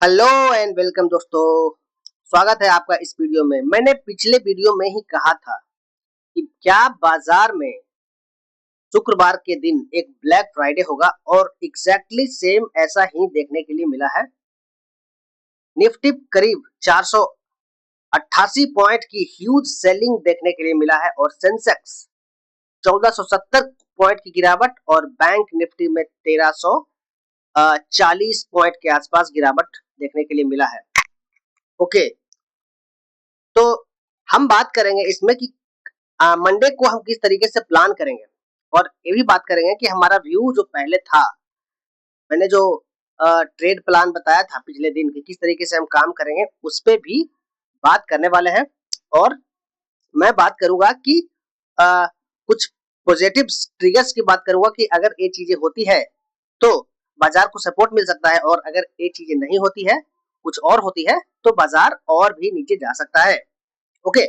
Hello and welcome दोस्तों। स्वागत है आपका इस वीडियो में। मैंने पिछले वीडियो में ही कहा था कि क्या बाजार में शुक्रवार के दिन एक ब्लैक फ्राइडे होगा और एग्जैक्टली सेम ऐसा ही देखने के लिए मिला है। निफ्टी करीब 488 पॉइंट की ह्यूज सेलिंग देखने के लिए मिला है और सेंसेक्स 1470 पॉइंट की गिरावट और बैंक निफ्टी में 1340 पॉइंट के आसपास गिरावट देखने के लिए मिला है। ओके, तो हम बात करेंगे इसमें कि मंडे को हम किस तरीके से प्लान करेंगे और ये भी बात करेंगे कि हमारा व्यू जो पहले था, मैंने जो ट्रेड प्लान बताया था पिछले दिन कि किस तरीके से हम काम करेंगे, उस पे भी बात करने वाले हैं। और मैं बात करूंगा कि कुछ पॉजिटिव ट्रिगर्स की बात करूंगा कि अगर ये चीजें होती है तो बाजार को सपोर्ट मिल सकता है और अगर ये चीजें नहीं होती है, कुछ और होती है, तो बाजार और भी नीचे जा सकता है। ओके,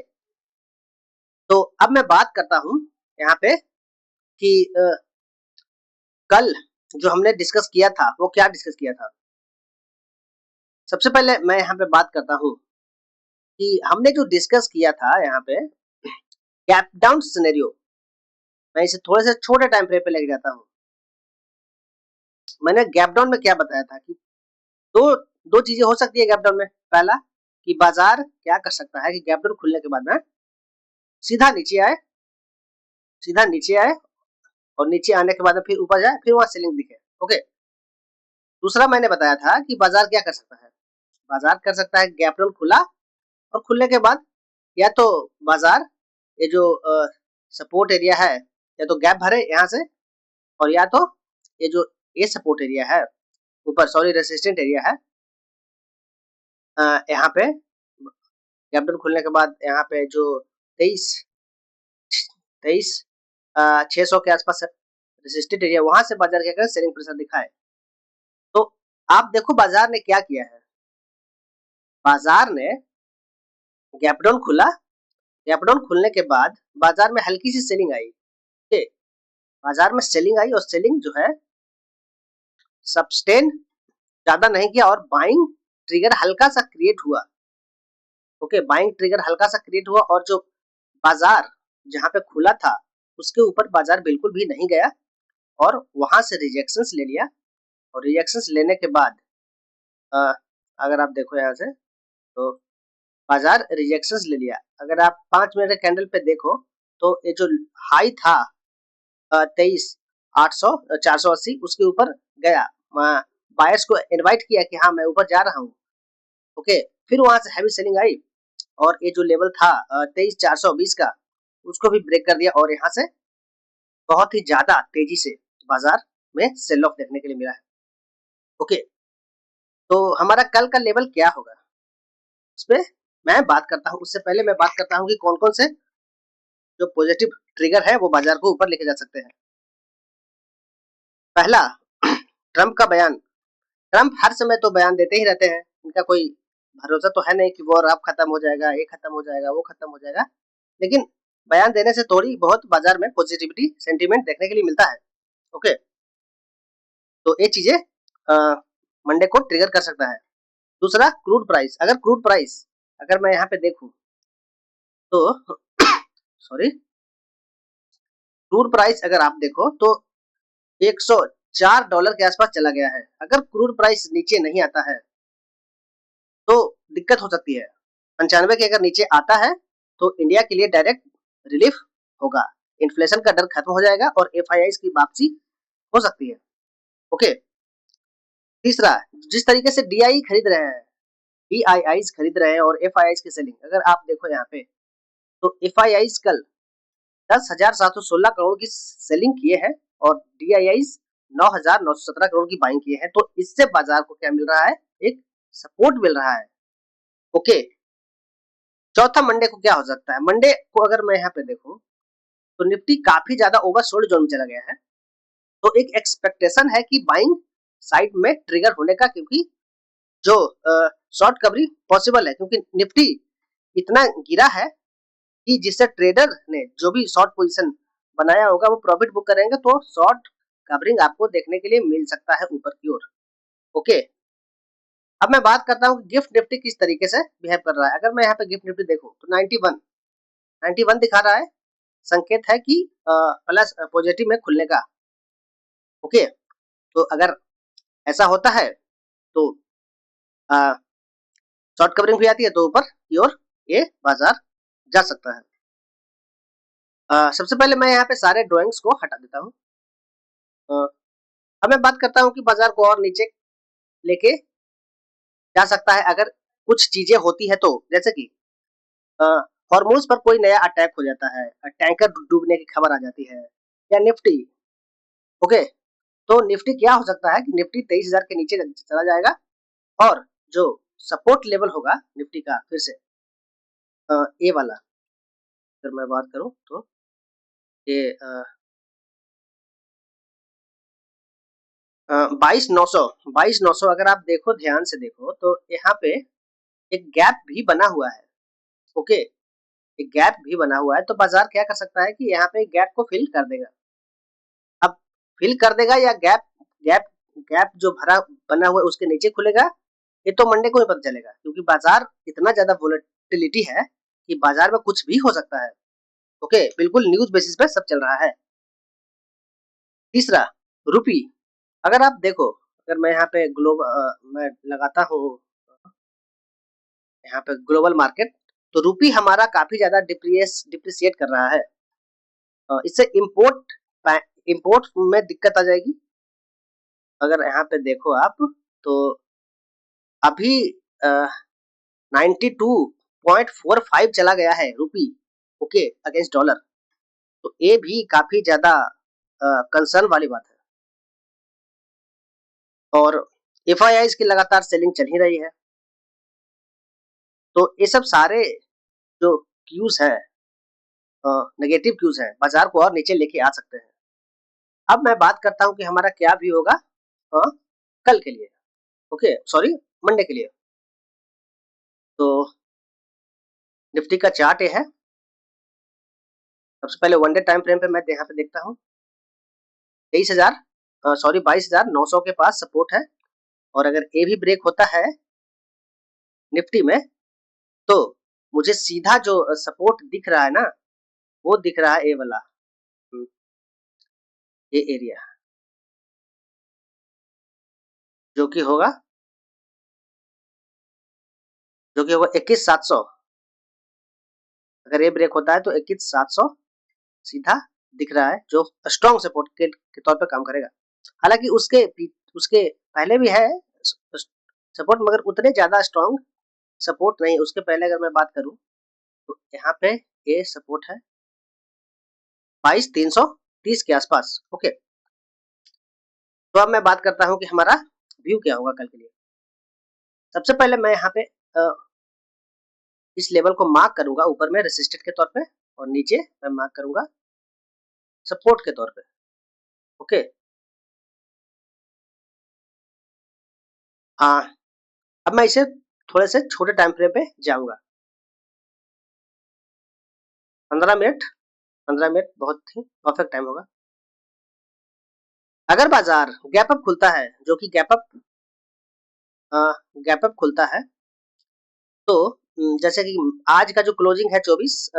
तो अब मैं बात करता हूं यहाँ पे कि कल जो हमने डिस्कस किया था वो क्या डिस्कस किया था। सबसे पहले मैं यहाँ पे बात करता हूँ कि हमने जो डिस्कस किया था यहाँ पे गैप डाउन सिनेरियो। मैं इसे थोड़े से छोटे टाइम फ्रेम पे लेके जाता हूँ। मैंने गैप डाउन में क्या बताया था कि दो दो चीजें हो सकती है गैप डाउन में। पहला कि बाजार क्या कर सकता है कि गैप डाउन खुलने के बाद में सीधा नीचे आए, सीधा नीचे आए और नीचे आने के बाद फिर ऊपर जाए, फिर वहां सेलिंग दिखे। ओके, दूसरा मैंने बताया था कि बाजार क्या कर सकता है। बाजार कर सकता है गैप डाउन खुला और खुलने के बाद या तो बाजार ये जो सपोर्ट एरिया है या तो गैप भरे यहाँ से, और या तो ये जो ये सपोर्ट एरिया है ऊपर, सॉरी रेसिस्टेंट एरिया है, यहाँ पे गैप डाउन खुलने के बाद यहाँ पे जो 23 600 के आसपास रेसिस्टेंट एरिया, वहां से बाजार क्या करे सेलिंग प्रेशर दिखाए। तो आप देखो बाजार ने क्या किया है। बाजार ने गैप डाउन खुला, गैप डाउन खुलने के बाद बाजार में हल्की सी सेलिंग आई। ठीक, बाजार में सेलिंग आई और सेलिंग जो है सब्सटेन ज्यादा नहीं किया और बाइंग ट्रिगर हल्का सा क्रिएट हुआ। ओके, बाइंग ट्रिगर हल्का सा क्रिएट हुआ और जो बाजार जहां पे खुला था उसके ऊपर बाजार बिल्कुल भी नहीं गया और वहां से रिजेक्शंस ले लिया। और रिजेक्शंस लेने के बाद अगर आप देखो यहाँ से तो बाजार रिजेक्शंस ले लिया। अगर आप 5 मिनट के कैंडल पे देखो तो ये जो हाई था 23,800 480, उसके ऊपर गया, बायर्स को इनवाइट किया कि हाँ मैं ऊपर जा रहा हूँ। ओके, फिर वहां से हैवी सेलिंग आई और ये जो लेवल था 23,420 का, उसको भी ब्रेक कर दिया और यहाँ से बहुत ही ज्यादा तेजी से बाजार में सेल ऑफ देखने के लिए मिला है। ओके, तो हमारा कल का लेवल क्या होगा उस पर मैं बात करता हूँ। उससे पहले मैं बात करता हूँ कि कौन कौन से जो पॉजिटिव ट्रिगर है वो बाजार को ऊपर लेके जा सकते हैं। पहला, ट्रंप का बयान। ट्रंप हर समय तो बयान देते ही रहते हैं, इनका कोई भरोसा तो है नहीं कि वो अब खत्म हो जाएगा, ये खत्म हो जाएगा, वो खत्म हो जाएगा, लेकिन बयान देने से थोड़ी बहुत बाजार में पॉजिटिविटी सेंटीमेंट देखने के लिए मिलता है। ओके, तो ये चीजें मंडे को ट्रिगर कर सकता है। दूसरा, क्रूड प्राइस। अगर क्रूड प्राइस अगर मैं यहाँ पे देखूं तो सॉरी, क्रूड प्राइस अगर आप देखो तो $104 के आसपास चला गया है। अगर क्रूड प्राइस नीचे नहीं आता है तो दिक्कत हो सकती है। 95 के अगर नीचे आता है तो इंडिया के लिए डायरेक्ट रिलीफ होगा, इन्फ्लेशन का डर खत्म हो जाएगा और एफआईआई की वापसी हो सकती है। ओके, तीसरा, जिस तरीके से डीआई खरीद रहे हैं, डीआईआई खरीद रहे हैं और एफआईआई की सेलिंग अगर आप देखो यहाँ पे तो एफआईआई कल 10,716 करोड़ की सेलिंग किए हैं और डीआईआई 9,917 करोड़ की बाइंग किए हैं। तो इससे बाजार को क्या मिल रहा है, एक सपोर्ट मिल रहा है। ओके, चौथा, मंडे को क्या हो सकता है। मंडे को अगर मैं यहाँ पे देखूं तो निफ्टी काफी ज्यादा ओवरसोल्ड जोन में चला गया है, तो एक एक्सपेक्टेशन है कि बाइंग साइड में ट्रिगर होने का, क्योंकि जो शॉर्ट कवरिंग पॉसिबल है, क्योंकि निफ्टी इतना गिरा है कि जिससे ट्रेडर ने जो भी शॉर्ट पोजीशन बनाया होगा वो प्रॉफिट बुक करेंगे, तो शॉर्ट कवरिंग आपको देखने के लिए मिल सकता है ऊपर की ओर। ओके, अब मैं बात करता हूँ गिफ्ट निफ्टी किस तरीके से बिहेव कर रहा है। अगर मैं यहाँ पे गिफ्ट निफ्टी देखूँ तो 91 दिखा रहा है, संकेत है कि प्लस पॉजिटिव में खुलने का। ओके, तो अगर ऐसा होता है तो शॉर्ट कवरिंग भी आती है, तो ऊपर की ओर ये बाजार जा सकता है। सबसे पहले मैं यहाँ पे सारे ड्रॉइंग्स को हटा देता हूँ। अब मैं बात करता हूँ कि बाजार को और नीचे लेके जा सकता है अगर कुछ चीजें होती है तो, जैसे कि हॉर्मोन्स पर कोई नया अटैक हो जाता है, टैंकर डूबने की खबर आ जाती है, या निफ्टी। ओके, तो निफ्टी क्या हो सकता है कि निफ्टी 23,000 के नीचे चला जाएगा, और जो सपोर्ट लेवल होगा निफ्टी का फिर से ए वाला, अगर मैं बात करूं तो ये 22,900 अगर आप देखो, ध्यान से देखो तो यहाँ पे एक गैप भी बना हुआ है। ओके, एक गैप भी बना हुआ है, तो बाजार क्या कर सकता है कि यहाँ पे गैप को फिल कर देगा। अब फिल कर देगा या गैप गैप गैप जो भरा बना हुआ है उसके नीचे खुलेगा, ये तो मंडे को ही पता चलेगा, क्योंकि बाजार इतना ज्यादा वोलेटिलिटी है कि बाजार में कुछ भी हो सकता है। ओके, बिल्कुल न्यूज बेसिस पे सब चल रहा है। तीसरा, रुपी। अगर आप देखो, अगर मैं यहाँ पे मैं लगाता हूँ यहाँ पे ग्लोबल मार्केट, तो रुपी हमारा काफी ज्यादा डिप्रिसिएट कर रहा है। इससे इंपोर्ट में दिक्कत आ जाएगी। अगर यहाँ पे देखो आप, तो अभी 92.45 चला गया है रुपी, ओके, अगेंस्ट डॉलर। तो ये भी काफी ज्यादा कंसर्न वाली बात है, और एफआईआई की लगातार सेलिंग चल ही रही है। तो ये सब सारे जो क्यूज है, नेगेटिव क्यूज है, बाजार को और नीचे लेके आ सकते हैं। अब मैं बात करता हूँ कि हमारा क्या भी होगा कल के लिए, ओके सॉरी, मंडे के लिए। तो निफ्टी का चार्ट ये है। सबसे पहले वन डे टाइम फ्रेम पे मैं यहाँ पे देखता हूँ 22,900 के पास सपोर्ट है, और अगर ये भी ब्रेक होता है निफ्टी में, तो मुझे सीधा जो सपोर्ट दिख रहा है ना, वो दिख रहा है ए वाला, ये एरिया, जो कि होगा 21,700। अगर ये ब्रेक होता है तो 21,700 सीधा दिख रहा है, जो स्ट्रॉन्ग सपोर्ट के तौर पे काम करेगा। हालांकि उसके पहले भी है सपोर्ट, मगर उतने ज्यादा स्ट्रॉन्ग सपोर्ट नहीं। उसके पहले अगर मैं बात करूं तो यहाँ पे ये सपोर्ट है 22,330 के आसपास। ओके, तो अब मैं बात करता हूँ कि हमारा व्यू क्या होगा कल के लिए। सबसे पहले मैं यहाँ पे इस लेवल को मार्क करूंगा ऊपर में रेसिस्टेंट के तौर पे, और नीचे मैं मार्क करूंगा सपोर्ट के तौर पे। ओके, हाँ, अब मैं इसे थोड़े से छोटे टाइम फ्रेम पे जाऊंगा। 15 मिनट, 15 मिनट बहुत ही परफेक्ट टाइम होगा। अगर बाजार गैप अप खुलता है, जो कि गैप अप खुलता है, तो जैसे कि आज का जो क्लोजिंग है 23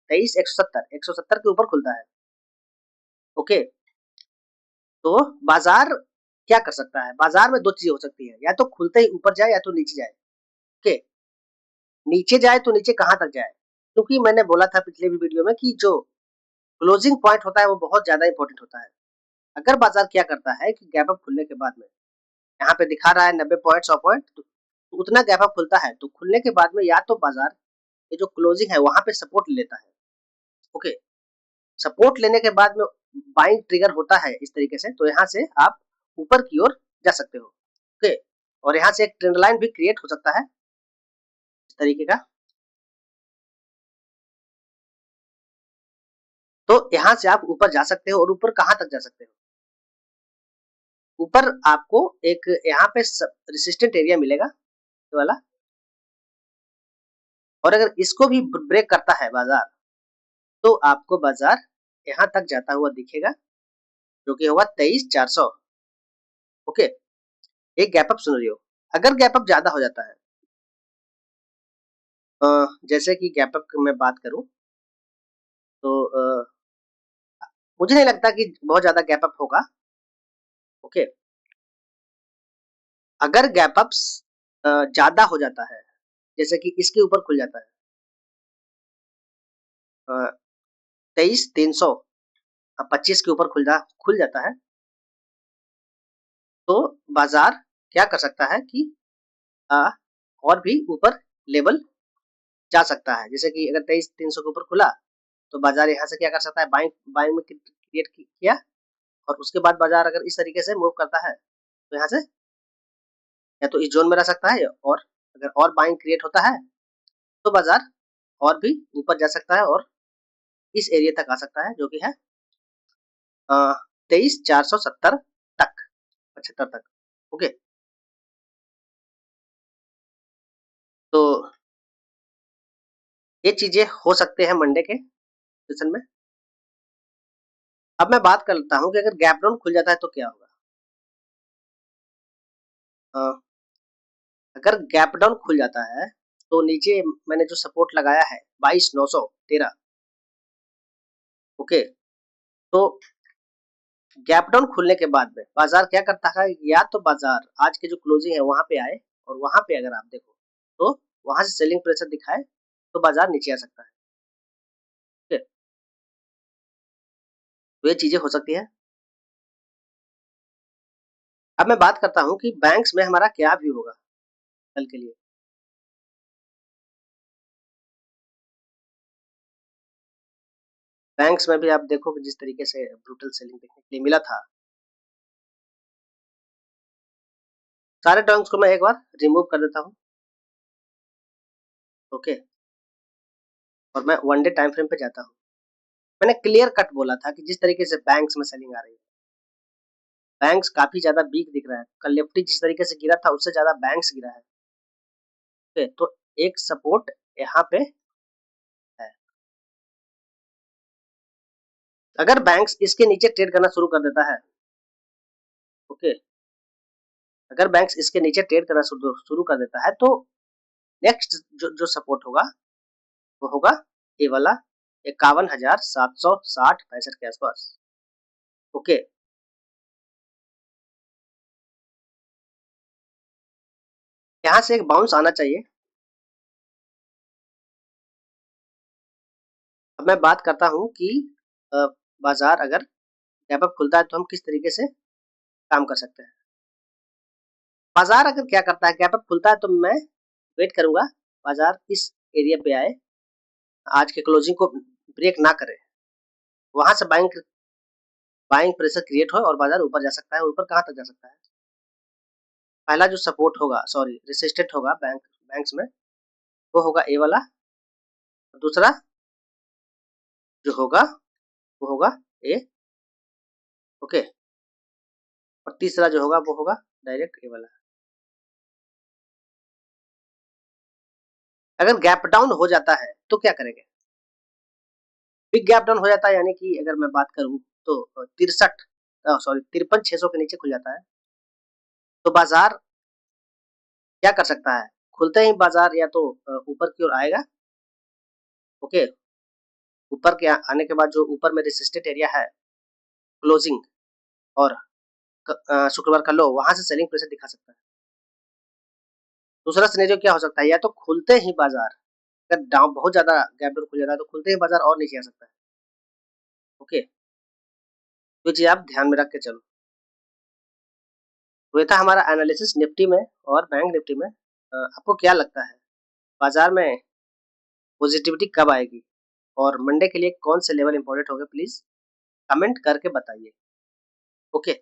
170 के ऊपर खुलता है। ओके, तो बाजार क्या कर सकता है, बाजार में दो चीजें हो सकती है, या तो खुलते ही ऊपर जाए या तो नीचे जाए। ओके, नीचे जाए तो नीचे कहां तक जाए, क्योंकि मैंने बोला था पिछले भी वीडियो में कि जो क्लोजिंग पॉइंट होता है वो बहुत ज्यादा इंपॉर्टेंट होता है। अगर बाजार क्या करता है कि गैप अप खुलने के बाद में, यहाँ पे दिखा रहा है 90 पॉइंट 100 पॉइंट, तो उतना गैप अप खुलता है, तो खुलने के बाद में या तो बाजार ये जो क्लोजिंग है वहां पे सपोर्ट लेता है। ओके, सपोर्ट लेने के बाद में बाइंग ट्रिगर होता है इस तरीके से, तो यहाँ से आप ऊपर की ओर जा सकते हो। ओके, और यहाँ से एक ट्रेंड लाइन भी क्रिएट हो सकता है इस तरीके का। तो यहाँ से आप ऊपर जा सकते हो, और ऊपर कहां तक जा सकते हो, ऊपर आपको एक यहाँ पे रेसिस्टेंट एरिया मिलेगा ये वाला, और अगर इसको भी ब्रेक करता है बाजार, तो आपको बाजार यहाँ तक जाता हुआ दिखेगा, जो कि होगा 23,400। ओके, एक गैप अप सिनेरियो। अगर गैप अप ज्यादा हो जाता है, जैसे कि गैप अप की मैं बात करूं तो मुझे नहीं लगता कि बहुत ज्यादा गैप अप होगा। ओके, अगर गैप अप ज्यादा हो जाता है, जैसे कि इसके ऊपर खुल जाता है 23,325 के ऊपर खुल जाता है, तो बाजार क्या कर सकता है कि और भी ऊपर लेवल जा सकता है। जैसे कि अगर 23,300 के ऊपर खुला तो बाजार यहाँ से क्या कर सकता है, बाइंग बाइंग में क्रिएट किया, और उसके बाद बाजार अगर इस तरीके से मूव करता है तो यहाँ से या तो इस जोन में रह सकता है, और अगर और बाइंग क्रिएट होता है तो बाजार और भी ऊपर जा सकता है और इस एरिया तक आ सकता है, जो कि है 23,470 तक, 75 तक। ओके, तो ये चीजें हो सकते हैं मंडे के सेशन में। अब मैं बात करता हूँ कि अगर गैप डाउन खुल जाता है तो क्या होगा। अगर गैप डाउन खुल जाता है तो नीचे मैंने जो सपोर्ट लगाया है 22,913, ओके, तो गैप डाउन खुलने के बाद में बाजार क्या करता है, या तो बाजार आज के जो क्लोजिंग है वहां पे आए, और वहां पे अगर आप देखो तो वहां से सेलिंग प्रेशर दिखाए तो बाजार नीचे आ सकता है। ठीक है, तो ये चीजें हो सकती है। अब मैं बात करता हूँ कि बैंक्स में हमारा क्या व्यू होगा कल के लिए। बैंक्स में भी आप देखो कि जिस तरीके से ब्रूटल सेलिंग देखने के लिए मिला था, सारे टर्म्स को मैं एक बार रिमूव कर देता हूँ। ओके, और मैं वन डे टाइम फ्रेम पे जाता हूँ। मैंने क्लियर कट बोला था कि जिस तरीके से बैंक्स में सेलिंग आ रही है, बैंक्स काफी ज्यादा वीक दिख रहा है। कल निफ्टी जिस तरीके से गिरा था उससे ज्यादा बैंक्स गिरा है। ओके, तो एक सपोर्ट यहाँ पे है। अगर बैंक्स इसके नीचे ट्रेड करना शुरू कर देता है, ओके, अगर बैंक्स इसके नीचे ट्रेड करना शुरू कर देता है तो नेक्स्ट जो सपोर्ट होगा वो होगा ये वाला 51,760-65 के आसपास। ओके, यहाँ से एक बाउंस आना चाहिए। अब मैं बात करता हूँ कि बाजार अगर गैप अप खुलता है तो हम किस तरीके से काम कर सकते हैं। बाजार अगर क्या करता है, गैप अप खुलता है तो मैं वेट करूंगा बाजार इस एरिया पे आए, आज के क्लोजिंग को ब्रेक ना करे, वहां से बाइंग बाइंग प्रेशर क्रिएट हो और बाजार ऊपर जा सकता है। ऊपर कहाँ तक जा सकता है, पहला जो सपोर्ट होगा, सॉरी रेसिस्टेंट होगा बैंक्स में, वो होगा ए वाला, दूसरा जो होगा वो होगा ए, ओके, और तीसरा जो होगा वो होगा डायरेक्ट ए वाला। अगर गैप डाउन हो जाता है तो क्या करेंगे, बिग गैप डाउन हो जाता है, यानी कि अगर मैं बात करूं तो 53,600 के नीचे खुल जाता है, तो बाजार क्या कर सकता है, खुलते ही बाजार या तो ऊपर की ओर आएगा। ओके, ऊपर के आने के बाद जो ऊपर में रेसिस्टेंट एरिया है क्लोजिंग और शुक्रवार का लो, वहां से सेलिंग प्रेशर दिखा सकता है। दूसरा सिनेरियो क्या हो सकता है, या तो खुलते ही बाजार अगर डाउन बहुत ज्यादा गैप डाउन खुल जाता है तो खुलते ही बाजार और नीचे आ सकता है। ओके, तो चीज आप ध्यान में रख के चलो। तो ये था हमारा एनालिसिस निफ्टी में और बैंक निफ्टी में। आपको क्या लगता है बाजार में पॉजिटिविटी कब आएगी, और मंडे के लिए कौन से लेवल इंपॉर्टेंट होंगे, प्लीज कमेंट करके बताइए। ओके।